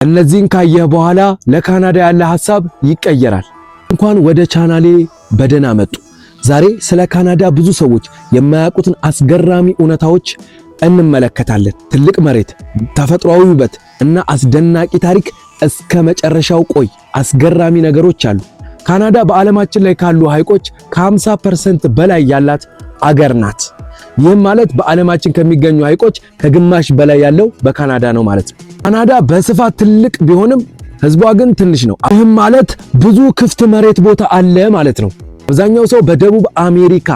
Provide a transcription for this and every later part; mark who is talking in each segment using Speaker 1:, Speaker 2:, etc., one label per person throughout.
Speaker 1: እነዚህን ካየህ በኋላ ለካናዳ ያለ ሐሳብ ይቀየራል። እንኳን ወደ ቻናሌ በደህና መጡ። ዛሬ ስለ ካናዳ ብዙ ሰዎች የማያውቁትን አስገራሚ እውነታዎች እንመለከታለን። ትልቅ መሬት፣ ተፈጥሯዊ ውበት እና አስደናቂ ታሪክ እስከ መጨረሻው ቆይ። አስገራሚ ነገሮች አሉ። ካናዳ በዓለማችን ላይ ካሉ ሐይቆች ከ50% በላይ ያላት አገር ናት። ይህም ማለት በዓለማችን ከሚገኙ ሐይቆች ከግማሽ በላይ ያለው በካናዳ ነው ማለት ነው። ካናዳ በስፋት ትልቅ ቢሆንም ህዝቧ ግን ትንሽ ነው። ይህም ማለት ብዙ ክፍት መሬት ቦታ አለ ማለት ነው። አብዛኛው ሰው በደቡብ አሜሪካ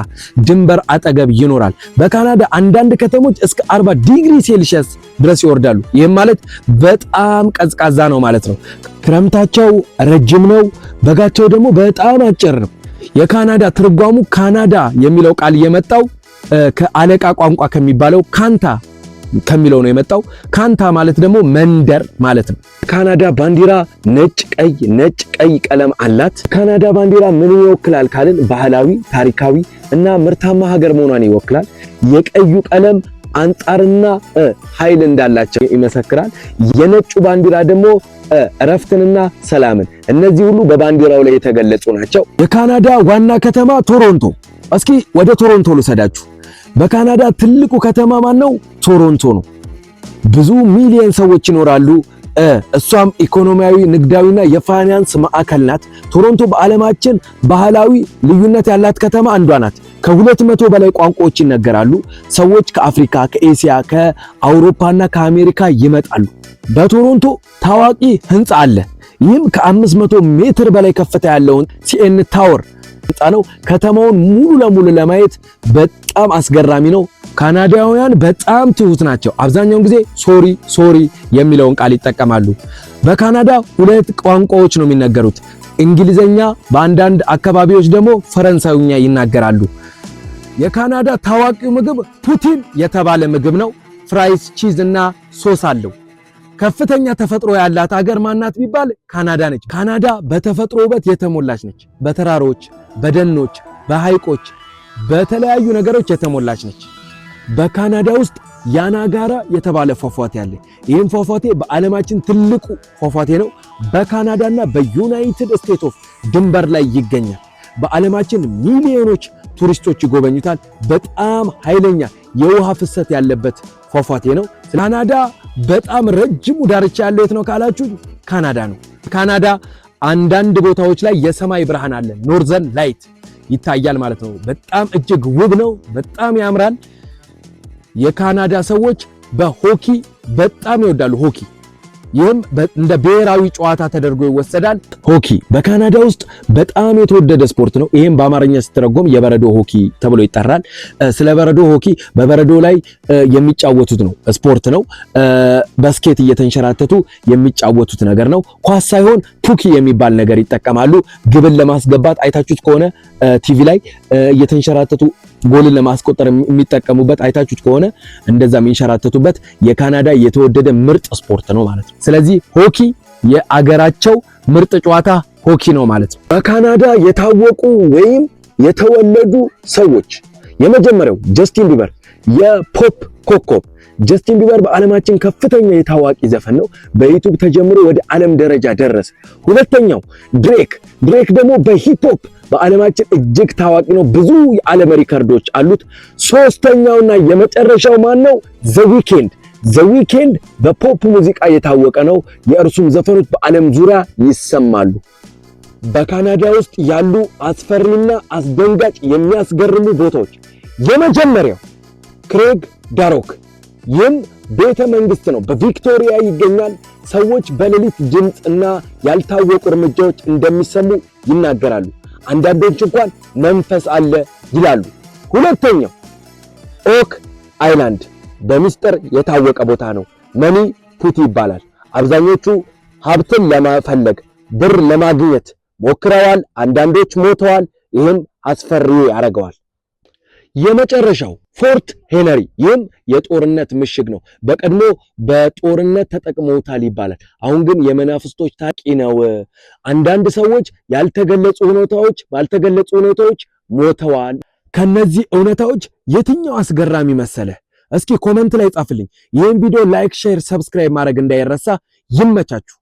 Speaker 1: ድንበር አጠገብ ይኖራል። በካናዳ አንዳንድ ከተሞች እስከ 40 ዲግሪ ሴልሺየስ ድረስ ይወርዳሉ። ይህም ማለት በጣም ቀዝቃዛ ነው ማለት ነው። ክረምታቸው ረጅም ነው፣ በጋቸው ደግሞ በጣም አጭር ነው። የካናዳ ትርጓሙ ካናዳ የሚለው ቃል የመጣው ከአለቃ ቋንቋ ከሚባለው ካንታ ከሚለው ነው የመጣው። ካንታ ማለት ደግሞ መንደር ማለት ነው። ካናዳ ባንዲራ ነጭ ቀይ ቀለም አላት። ካናዳ ባንዲራ ምን ይወክላል ካልን ባህላዊ፣ ታሪካዊ እና ምርታማ ሀገር መሆኗን ይወክላል። የቀዩ ቀለም አንጻርና ኃይል እንዳላቸው ይመሰክራል። የነጩ ባንዲራ ደግሞ እረፍትንና ሰላምን። እነዚህ ሁሉ በባንዲራው ላይ የተገለጹ ናቸው። የካናዳ ዋና ከተማ ቶሮንቶ። እስኪ ወደ ቶሮንቶ ልሰዳችሁ። በካናዳ ትልቁ ከተማ ማን ነው? ቶሮንቶ ነው። ብዙ ሚሊዮን ሰዎች ይኖራሉ። እሷም ኢኮኖሚያዊ፣ ንግዳዊና የፋይናንስ ማዕከል ናት። ቶሮንቶ በዓለማችን ባህላዊ ልዩነት ያላት ከተማ አንዷ ናት። ከ200 በላይ ቋንቋዎች ይነገራሉ። ሰዎች ከአፍሪካ፣ ከኤሲያ፣ ከአውሮፓና ከአሜሪካ ይመጣሉ። በቶሮንቶ ታዋቂ ህንፃ አለ። ይህም ከ500 ሜትር በላይ ከፍታ ያለውን ሲኤን ታወር ህንፃ ነው። ከተማውን ሙሉ ለሙሉ ለማየት በጣም አስገራሚ ነው። ካናዳውያን በጣም ትሁት ናቸው። አብዛኛውን ጊዜ ሶሪ የሚለውን ቃል ይጠቀማሉ። በካናዳ 2 ቋንቋዎች ነው የሚነገሩት፣ እንግሊዘኛ፣ በአንዳንድ አካባቢዎች ደግሞ ፈረንሳይኛ ይናገራሉ። የካናዳ ታዋቂው ምግብ ፑቲን የተባለ ምግብ ነው። ፍራይስ፣ ቺዝ እና ሶስ አለው። ከፍተኛ ተፈጥሮ ያላት ሀገር ማናት ቢባል ካናዳ ነች። ካናዳ በተፈጥሮ ውበት የተሞላች ነች። በተራሮች፣ በደኖች፣ በሐይቆች፣ በተለያዩ ነገሮች የተሞላች ነች። በካናዳ ውስጥ ያናጋራ የተባለ ፏፏቴ አለ። ይህም ፏፏቴ በዓለማችን ትልቁ ፏፏቴ ነው። በካናዳና በዩናይትድ ስቴትስ ኦፍ ድንበር ላይ ይገኛል። በዓለማችን ሚሊዮኖች ቱሪስቶች ይጎበኙታል። በጣም ኃይለኛ የውሃ ፍሰት ያለበት ፏፏቴ ነው። ካናዳ በጣም ረጅሙ ዳርቻ ያለው የት ነው ካላችሁ ካናዳ ነው። ካናዳ አንዳንድ ቦታዎች ላይ የሰማይ ብርሃን አለ፣ ኖርዘርን ላይት ይታያል ማለት ነው። በጣም እጅግ ውብ ነው፣ በጣም ያምራል። የካናዳ ሰዎች በሆኪ በጣም ይወዳሉ። ሆኪ ይህም እንደ ብሔራዊ ጨዋታ ተደርጎ ይወሰዳል። ሆኪ በካናዳ ውስጥ በጣም የተወደደ ስፖርት ነው። ይህም በአማርኛ ሲተረጎም የበረዶ ሆኪ ተብሎ ይጠራል። ስለ በረዶ ሆኪ በበረዶ ላይ የሚጫወቱት ነው ስፖርት ነው። በስኬት እየተንሸራተቱ የሚጫወቱት ነገር ነው። ኳስ ሳይሆን ፑኪ የሚባል ነገር ይጠቀማሉ። ግብን ለማስገባት አይታችሁት ከሆነ ቲቪ ላይ እየተንሸራተቱ ጎልን ለማስቆጠር የሚጠቀሙበት አይታችሁት ከሆነ እንደዛ የሚንሸራተቱበት የካናዳ የተወደደ ምርጥ ስፖርት ነው ማለት ነው። ስለዚህ ሆኪ የአገራቸው ምርጥ ጨዋታ ሆኪ ነው ማለት ነው። በካናዳ የታወቁ ወይም የተወለዱ ሰዎች የመጀመሪያው ጀስቲን ቢበር የፖፕ ኮከብ። ጀስቲን ቢበር በዓለማችን ከፍተኛ የታዋቂ ዘፈን ነው። በዩቲዩብ ተጀምሮ ወደ ዓለም ደረጃ ደረሰ። ሁለተኛው ድሬክ ደግሞ በሂፕሆፕ በዓለማችን እጅግ ታዋቂ ነው። ብዙ የዓለም ሪከርዶች አሉት። ሶስተኛውና የመጨረሻው ማን ነው? ዘ ዊኬንድ በፖፕ ሙዚቃ የታወቀ ነው። የእርሱም ዘፈኖች በዓለም ዙሪያ ይሰማሉ። በካናዳ ውስጥ ያሉ አስፈሪና አስደንጋጭ የሚያስገርሙ ቦታዎች የመጀመሪያው ክሬግ ዳሮክ። ይህም ቤተ መንግስት ነው። በቪክቶሪያ ይገኛል። ሰዎች በሌሊት ድምፅ እና ያልታወቁ እርምጃዎች እንደሚሰሙ ይናገራሉ። አንዳንዶች እንኳን መንፈስ አለ ይላሉ። ሁለተኛው ኦክ አይላንድ በሚስጥር የታወቀ ቦታ ነው። መኒ ፑት ይባላል። አብዛኞቹ ሀብትን ለማፈለግ ብር ለማግኘት ሞክረዋል። አንዳንዶች ሞተዋል። ይህም አስፈሪ ያደርገዋል። የመጨረሻው ፎርት ሄነሪ። ይህም የጦርነት ምሽግ ነው። በቀድሞ በጦርነት ተጠቅመውታል ይባላል። አሁን ግን የመናፍስቶች ታቂ ነው። አንዳንድ ሰዎች ባልተገለጹ ሁኔታዎች ሞተዋል። ከነዚህ እውነታዎች የትኛው አስገራሚ መሰለ? እስኪ ኮመንት ላይ ጻፍልኝ። ይህን ቪዲዮ ላይክ፣ ሼር፣ ሰብስክራይብ ማድረግ እንዳይረሳ። ይመቻችሁ።